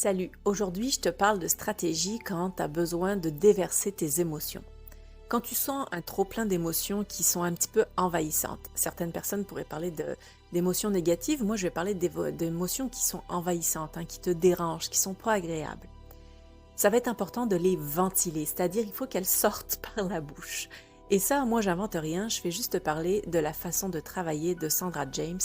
Salut, aujourd'hui je te parle de stratégie quand tu as besoin de déverser tes émotions. Quand tu sens un trop-plein d'émotions qui sont un petit peu envahissantes, certaines personnes pourraient parler d'émotions négatives, moi je vais parler d'émotions qui sont envahissantes, qui te dérangent, qui sont pas agréables. Ça va être important de les ventiler, c'est-à-dire il faut qu'elles sortent par la bouche. Et ça, moi j'invente rien, je fais juste parler de la façon de travailler de Sandra James,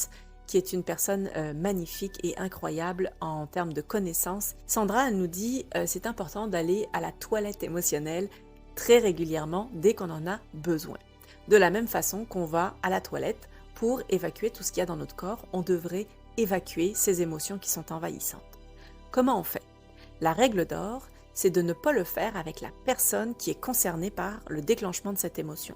qui est une personne magnifique et incroyable en termes de connaissances. Sandra, elle nous dit c'est important d'aller à la toilette émotionnelle très régulièrement dès qu'on en a besoin. De la même façon qu'on va à la toilette pour évacuer tout ce qu'il y a dans notre corps, on devrait évacuer ces émotions qui sont envahissantes. Comment on fait? La règle d'or, c'est de ne pas le faire avec la personne qui est concernée par le déclenchement de cette émotion.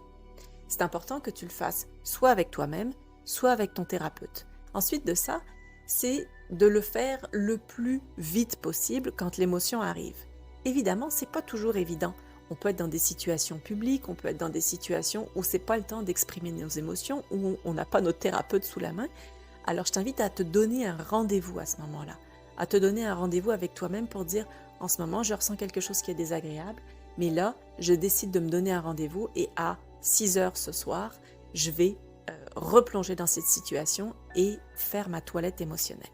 C'est important que tu le fasses soit avec toi-même, soit avec ton thérapeute. Ensuite de ça, c'est de le faire le plus vite possible quand l'émotion arrive. Évidemment, c'est pas toujours évident. On peut être dans des situations publiques, on peut être dans des situations où c'est pas le temps d'exprimer nos émotions, où on n'a pas notre thérapeute sous la main. Alors je t'invite à te donner un rendez-vous à ce moment-là, à te donner un rendez-vous avec toi-même pour dire en ce moment je ressens quelque chose qui est désagréable, mais là je décide de me donner un rendez-vous et à 6 heures ce soir, je vais replonger dans cette situation et faire ma toilette émotionnelle.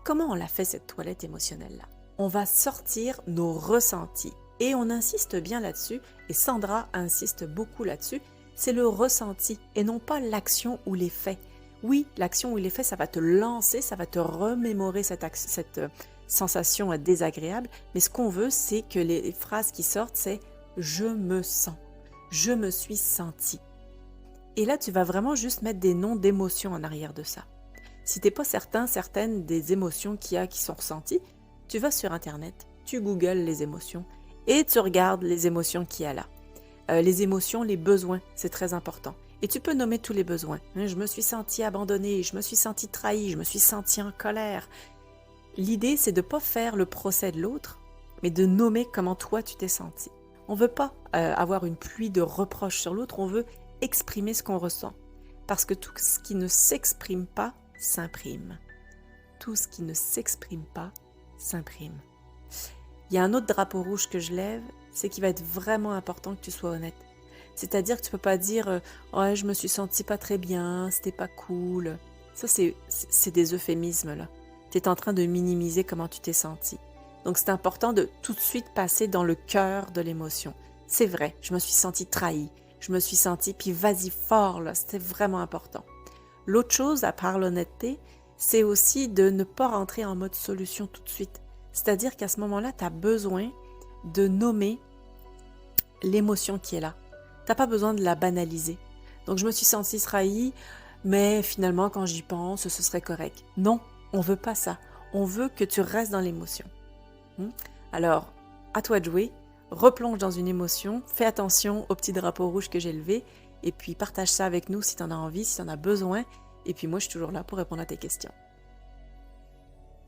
Comment on la fait cette toilette émotionnelle-là? On va sortir nos ressentis et on insiste bien là-dessus et Sandra insiste beaucoup là-dessus, c'est le ressenti et non pas l'action ou l'effet. Oui, l'action ou l'effet, ça va te lancer, ça va te remémorer cette sensation désagréable, mais ce qu'on veut, c'est que les phrases qui sortent, c'est « je me sens »,« je me suis senti ». Et là, tu vas vraiment juste mettre des noms d'émotions en arrière de ça. Si tu n'es pas certaines des émotions qu'il y a qui sont ressenties, tu vas sur Internet, tu googles les émotions et tu regardes les émotions qu'il y a là. Les émotions, les besoins, c'est très important. Et tu peux nommer tous les besoins. Je me suis sentie abandonnée, je me suis sentie trahie, je me suis sentie en colère. L'idée, c'est de ne pas faire le procès de l'autre, mais de nommer comment toi tu t'es senti. On ne veut pas avoir une pluie de reproches sur l'autre, on veut exprimer ce qu'on ressent. Parce que tout ce qui ne s'exprime pas s'imprime. Tout ce qui ne s'exprime pas s'imprime. Il y a un autre drapeau rouge que je lève, c'est qu'il va être vraiment important que tu sois honnête. C'est-à-dire que tu ne peux pas dire « Ouais, je me suis sentie pas très bien, c'était pas cool ». Ça, c'est des euphémismes, là. Tu es en train de minimiser comment tu t'es senti. Donc, c'est important de tout de suite passer dans le cœur de l'émotion. C'est vrai, je me suis sentie trahie. Je me suis sentie, puis vas-y fort, là, c'était vraiment important. L'autre chose, à part l'honnêteté, c'est aussi de ne pas rentrer en mode solution tout de suite. C'est-à-dire qu'à ce moment-là, tu as besoin de nommer l'émotion qui est là. Tu n'as pas besoin de la banaliser. Donc, je me suis sentie trahie, mais finalement, quand j'y pense, ce serait correct. Non, on ne veut pas ça. On veut que tu restes dans l'émotion. Alors, à toi de jouer. Replonge dans une émotion, fais attention au petit drapeau rouge que j'ai levé et puis partage ça avec nous si tu en as envie, si tu en as besoin. Et puis moi, je suis toujours là pour répondre à tes questions.